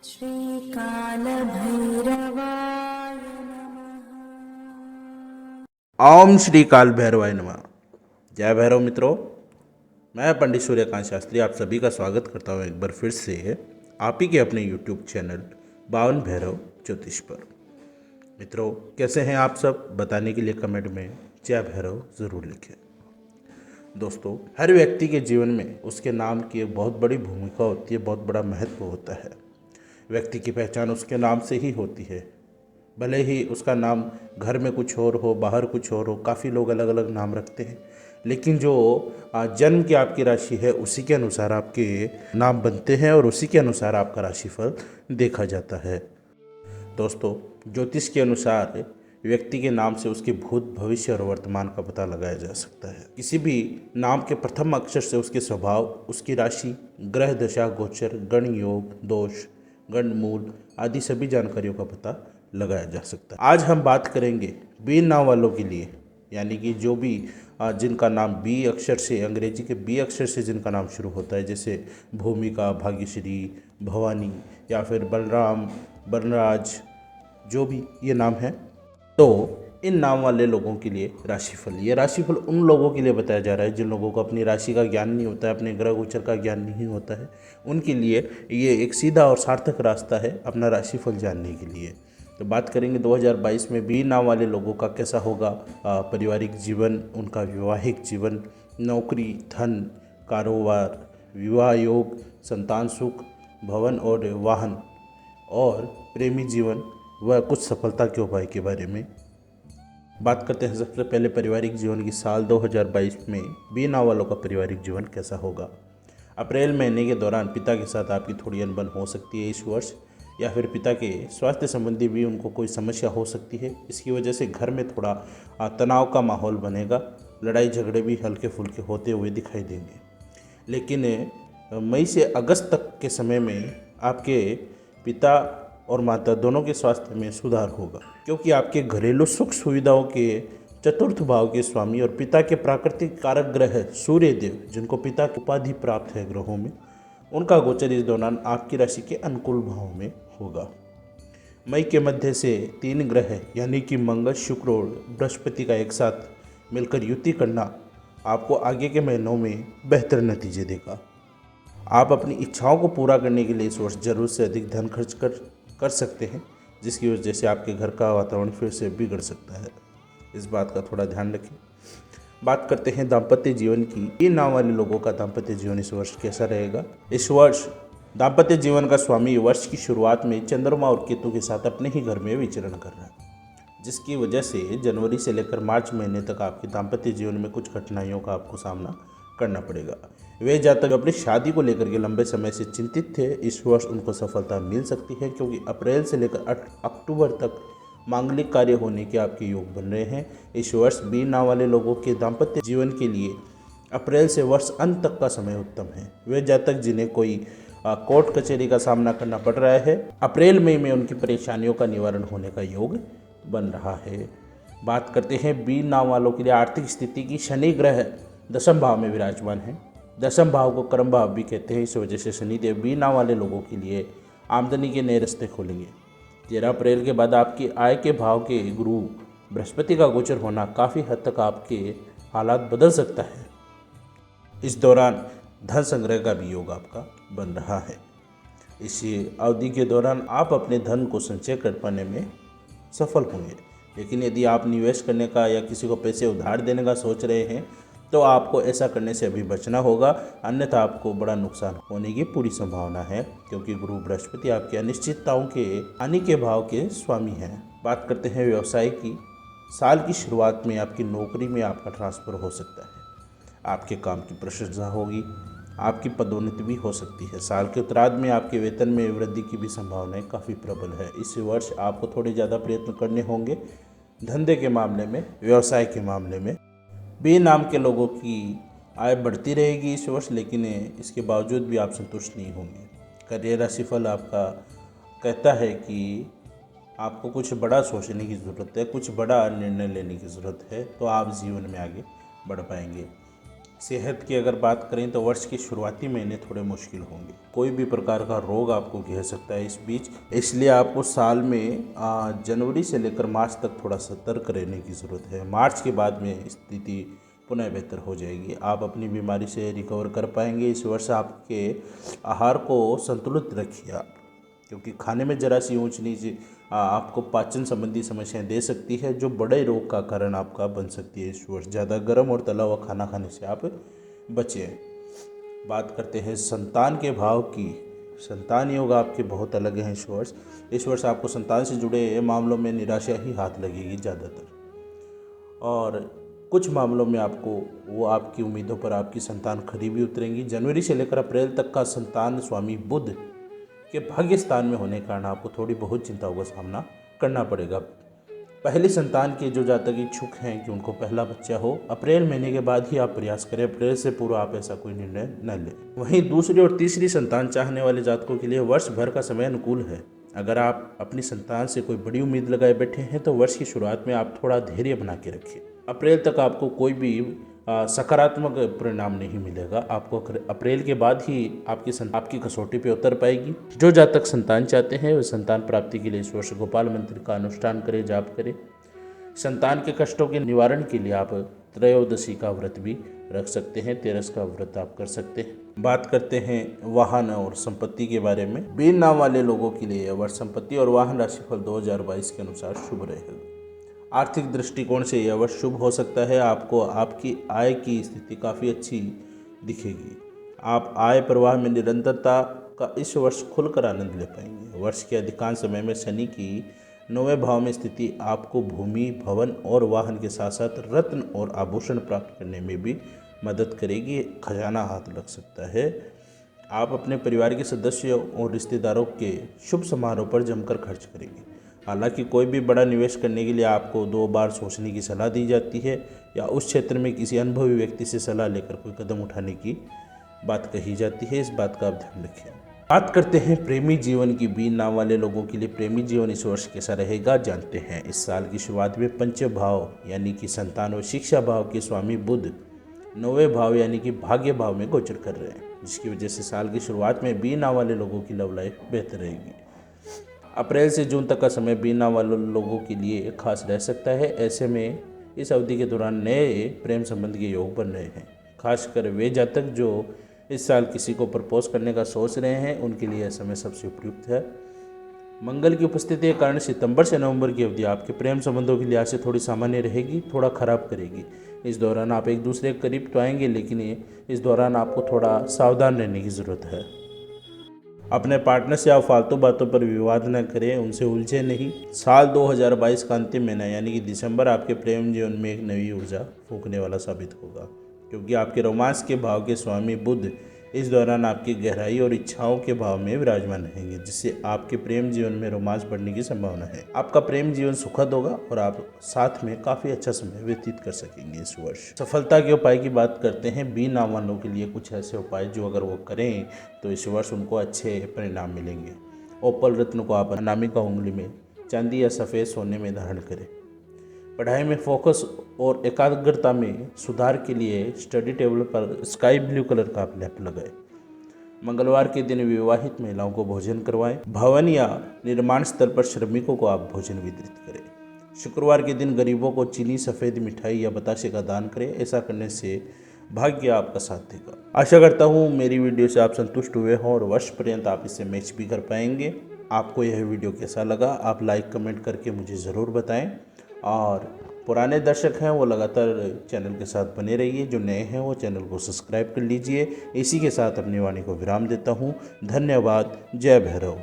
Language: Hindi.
श्रीकालभैरवाय नमः। ओम श्री काल भैरवाय नमः। जय भैरव मित्रों, मैं पंडित सूर्यकांत शास्त्री आप सभी का स्वागत करता हूँ एक बार फिर से आप ही के अपने YouTube चैनल बावन भैरव ज्योतिष पर। मित्रों, कैसे हैं आप सब? बताने के लिए कमेंट में जय भैरव ज़रूर लिखें। दोस्तों, हर व्यक्ति के जीवन में उसके नाम की एक बहुत बड़ी भूमिका होती है, बहुत बड़ा महत्व होता है। व्यक्ति की पहचान उसके नाम से ही होती है। भले ही उसका नाम घर में कुछ और हो, बाहर कुछ और हो, काफ़ी लोग अलग अलग नाम रखते हैं, लेकिन जो जन्म की आपकी राशि है उसी के अनुसार आपके नाम बनते हैं और उसी के अनुसार आपका राशिफल देखा जाता है। दोस्तों, ज्योतिष के अनुसार व्यक्ति के नाम से उसके भूत, भविष्य और वर्तमान का पता लगाया जा सकता है। किसी भी नाम के प्रथम अक्षर से उसके स्वभाव, उसकी राशि, ग्रह दशा, गोचर, गण योग, दोष, गण मूल आदि सभी जानकारियों का पता लगाया जा सकता है। आज हम बात करेंगे बी नाम वालों के लिए, यानी कि जो भी जिनका नाम बी अक्षर से, अंग्रेजी के बी अक्षर से जिनका नाम शुरू होता है, जैसे भूमिका, भाग्यश्री, भवानी या फिर बलराम, बलराज, जो भी ये नाम है। तो इन नाम वाले लोगों के लिए राशिफल, ये राशिफल उन लोगों के लिए बताया जा रहा है जिन लोगों को अपनी राशि का ज्ञान नहीं होता है, अपने ग्रह गोचर का ज्ञान नहीं होता है। उनके लिए ये एक सीधा और सार्थक रास्ता है अपना राशिफल जानने के लिए। तो बात करेंगे 2022 में बी नाम वाले लोगों का कैसा होगा पारिवारिक जीवन, उनका वैवाहिक जीवन, नौकरी, धन, कारोबार, विवाह योग, संतान सुख, भवन और वाहन, और प्रेमी जीवन व कुछ सफलता के उपाय के बारे में बात करते हैं। सबसे पहले पारिवारिक जीवन की साल 2022 में बी नाम वालों का पारिवारिक जीवन कैसा होगा। अप्रैल महीने के दौरान पिता के साथ आपकी थोड़ी अनबन हो सकती है इस वर्ष, या फिर पिता के स्वास्थ्य संबंधी भी उनको कोई समस्या हो सकती है। इसकी वजह से घर में थोड़ा तनाव का माहौल बनेगा। लड़ाई झगड़े भी हल्के फुल्के होते हुए दिखाई देंगे। लेकिन मई से अगस्त तक के समय में आपके पिता और माता दोनों के स्वास्थ्य में सुधार होगा, क्योंकि आपके घरेलू सुख सुविधाओं के चतुर्थ भाव के स्वामी और पिता के प्राकृतिक कारक ग्रह सूर्य देव, जिनको पिता की उपाधि प्राप्त है ग्रहों में, उनका गोचर इस दौरान आपकी राशि के अनुकूल भाव में होगा। मई के मध्य से 3 ग्रह यानी कि मंगल, शुक्र और बृहस्पति का एक साथ मिलकर युति करना आपको आगे के महीनों में बेहतर नतीजे देगा। आप अपनी इच्छाओं को पूरा करने के लिए इस वर्ष जरूरत से अधिक धन खर्च कर सकते हैं, जिसकी वजह से आपके घर का वातावरण फिर से बिगड़ सकता है। इस बात का थोड़ा ध्यान रखें। बात करते हैं दाम्पत्य जीवन की। इन नाम वाले लोगों का दाम्पत्य जीवन इस वर्ष कैसा रहेगा। इस वर्ष दाम्पत्य जीवन का स्वामी वर्ष की शुरुआत में चंद्रमा और केतु के साथ अपने ही घर में विचरण कर रहा है, जिसकी वजह से जनवरी से लेकर मार्च महीने तक आपके दाम्पत्य जीवन में कुछ कठिनाइयों का आपको सामना करना पड़ेगा। वे जातक अपनी शादी को लेकर के लंबे समय से चिंतित थे, इस वर्ष उनको सफलता मिल सकती है, क्योंकि अप्रैल से लेकर अक्टूबर तक मांगलिक कार्य होने के आपके योग बन रहे हैं। इस वर्ष बी नाम वाले लोगों के दाम्पत्य जीवन के लिए अप्रैल से वर्ष अंत तक का समय उत्तम है। वे जातक जिन्हें कोई कोर्ट कचहरी का सामना करना पड़ रहा है, अप्रैल मई में उनकी परेशानियों का निवारण होने का योग बन रहा है। बात करते हैं बी नाम वालों के लिए आर्थिक स्थिति की। शनि ग्रह दशम भाव में विराजमान है। दशम भाव को कर्म भाव भी कहते हैं। इस वजह से शनिदेव बी नाम वाले लोगों के लिए आमदनी के नए रास्ते खोलेंगे। 13 अप्रैल के बाद आपकी आय के भाव के गुरु बृहस्पति का गोचर होना काफ़ी हद तक आपके हालात बदल सकता है। इस दौरान धन संग्रह का भी योग आपका बन रहा है। इसी अवधि के दौरान आप अपने धन को संचय कर पाने में सफल होंगे। लेकिन यदि आप निवेश करने का या किसी को पैसे उधार देने का सोच रहे हैं, तो आपको ऐसा करने से अभी बचना होगा, अन्यथा आपको बड़ा नुकसान होने की पूरी संभावना है, क्योंकि गुरु बृहस्पति आपके अनिश्चितताओं के हानि के भाव के स्वामी हैं। बात करते हैं व्यवसाय की। साल की शुरुआत में आपकी नौकरी में आपका ट्रांसफ़र हो सकता है। आपके काम की प्रशंसा होगी, आपकी पदोन्नति भी हो सकती है। साल के उत्तरार्ध में आपके वेतन में वृद्धि की भी संभावनाएं काफ़ी प्रबल है। इस वर्ष आपको थोड़े ज़्यादा प्रयत्न करने होंगे धंधे के मामले में, व्यवसाय के मामले में। बी नाम के लोगों की आय बढ़ती रहेगी इस वर्ष, लेकिन इसके बावजूद भी आप संतुष्ट नहीं होंगे। करियर राशिफल आपका कहता है कि आपको कुछ बड़ा सोचने की ज़रूरत है, कुछ बड़ा निर्णय लेने की ज़रूरत है, तो आप जीवन में आगे बढ़ पाएंगे। सेहत की अगर बात करें तो वर्ष के शुरुआती महीने थोड़े मुश्किल होंगे। कोई भी प्रकार का रोग आपको घेर सकता है इस बीच, इसलिए आपको साल में जनवरी से लेकर मार्च तक थोड़ा सतर्क रहने की ज़रूरत है। मार्च के बाद में स्थिति पुनः बेहतर हो जाएगी। आप अपनी बीमारी से रिकवर कर पाएंगे। इस वर्ष आपके आहार को संतुलित रखिए आप, क्योंकि खाने में जरा सी ऊंच नीच आपको पाचन संबंधी समस्याएं दे सकती है, जो बड़े रोग का कारण आपका बन सकती है। इस वर्ष ज़्यादा गर्म और तला हुआ खाना खाने से आप बचें। बात करते हैं संतान के भाव की। संतान योग आपके बहुत अलग हैं इस वर्ष आपको संतान से जुड़े मामलों में निराशा ही हाथ लगेगी ज़्यादातर, और कुछ मामलों में आपको वो आपकी उम्मीदों पर आपकी संतान खरी भी उतरेंगी। जनवरी से लेकर अप्रैल तक का संतान स्वामी बुध के भाग्य स्थान में होने के कारण आपको थोड़ी बहुत चिंताओं का सामना करना पड़ेगा। पहली संतान के जो जातक इच्छुक हैं कि उनको पहला बच्चा हो, अप्रैल महीने के बाद ही आप प्रयास करें। अप्रैल से पूर्व आप ऐसा कोई निर्णय न लें। वहीं दूसरी और तीसरी संतान चाहने वाले जातकों के लिए वर्ष भर का समय अनुकूल है। अगर आप अपनी संतान से कोई बड़ी उम्मीद लगाए बैठे हैं तो वर्ष की शुरुआत में आप थोड़ा धैर्य बना के रखिए। अप्रैल तक आपको कोई भी सकारात्मक परिणाम नहीं मिलेगा। आपको अप्रैल के बाद ही आपकी कसौटी पे उतर पाएगी। जो जातक संतान चाहते हैं वे संतान प्राप्ति के लिए इस वर्ष गोपाल मंत्र का अनुष्ठान करें, जाप करें। संतान के कष्टों के निवारण के लिए आप त्रयोदशी का व्रत भी रख सकते हैं, तेरस का व्रत आप कर सकते हैं। बात करते हैं वाहन और संपत्ति के बारे में। बीन नाम वाले लोगों के लिए यह वर्ष संपत्ति और वाहन राशिफल 2022 के अनुसार शुभ रहेगा। आर्थिक दृष्टिकोण से यह वर्ष शुभ हो सकता है। आपको आपकी आय की स्थिति काफ़ी अच्छी दिखेगी। आप आय प्रवाह में निरंतरता का इस वर्ष खुलकर आनंद ले पाएंगे। वर्ष के अधिकांश समय में शनि की 9वें भाव में स्थिति आपको भूमि, भवन और वाहन के साथ साथ रत्न और आभूषण प्राप्त करने में भी मदद करेगी। खजाना हाथ लग सकता है। आप अपने परिवार के सदस्यों और रिश्तेदारों के शुभ समारोह पर जमकर खर्च करेंगे। हालांकि कोई भी बड़ा निवेश करने के लिए आपको 2 बार सोचने की सलाह दी जाती है, या उस क्षेत्र में किसी अनुभवी व्यक्ति से सलाह लेकर कोई कदम उठाने की बात कही जाती है। इस बात का आप ध्यान रखें। बात करते हैं प्रेमी जीवन की। बीन नाम वाले लोगों के लिए प्रेमी जीवन इस वर्ष कैसा रहेगा जानते हैं। इस साल की शुरुआत में पंचम भाव यानी कि संतान और शिक्षा भाव के स्वामी बुध 9वें भाव यानी कि भाग्य भाव में गोचर कर रहे हैं, जिसकी वजह से साल की शुरुआत में बीन नाम वाले लोगों की लव लाइफ बेहतर रहेगी। अप्रैल से जून तक का समय बीन नाम वाले लोगों के लिए खास रह सकता है। ऐसे में इस अवधि के दौरान नए प्रेम संबंध के योग बन रहे हैं। खासकर वे जातक जो इस साल किसी को प्रपोज करने का सोच रहे हैं, उनके लिए यह समय सबसे उपयुक्त है। मंगल की उपस्थिति के कारण सितंबर से नवंबर की अवधि आपके प्रेम संबंधों की लिहाज से थोड़ी सामान्य रहेगी, थोड़ा खराब करेगी। इस दौरान आप एक दूसरे के करीब तो आएंगे, लेकिन इस दौरान आपको थोड़ा सावधान रहने की ज़रूरत है। अपने पार्टनर से आप फालतू बातों पर विवाद न करें, उनसे उलझे नहीं। साल 2022 का अंतिम महीना यानी कि दिसंबर आपके प्रेम जीवन में एक नई ऊर्जा फूंकने वाला साबित होगा, क्योंकि आपके रोमांस के भाव के स्वामी बुध इस दौरान आपकी गहराई और इच्छाओं के भाव में विराजमान रहेंगे, जिससे आपके प्रेम जीवन में रोमांस बढ़ने की संभावना है। आपका प्रेम जीवन सुखद होगा और आप साथ में काफ़ी अच्छा समय व्यतीत कर सकेंगे इस वर्ष। सफलता के उपाय की बात करते हैं। बीन नाम वालों के लिए कुछ ऐसे उपाय जो अगर वो करें तो इस वर्ष उनको अच्छे परिणाम मिलेंगे। ओपल रत्न को आप अनामिका उंगली में, चांदी या सफ़ेद सोने में धारण करें। पढ़ाई में फोकस और एकाग्रता में सुधार के लिए स्टडी टेबल पर स्काई ब्लू कलर का आप लेप लगाएं। मंगलवार के दिन विवाहित महिलाओं को भोजन करवाएं। भवन या निर्माण स्थल पर श्रमिकों को आप भोजन वितरित करें। शुक्रवार के दिन गरीबों को चीनी, सफ़ेद मिठाई या बताशे का दान करें। ऐसा करने से भाग्य आपका साथ देगा। आशा करता हूँ मेरी वीडियो से आप संतुष्ट हुए हों और वर्ष पर्यंत आप इससे मैच भी कर पाएंगे। आपको यह वीडियो कैसा लगा आप लाइक कमेंट करके मुझे ज़रूर बताएं, और पुराने दर्शक हैं वो लगातार चैनल के साथ बने रहिए। जो नए हैं वो चैनल को सब्सक्राइब कर लीजिए। इसी के साथ अपनी वाणी को विराम देता हूँ। धन्यवाद। जय भैरव।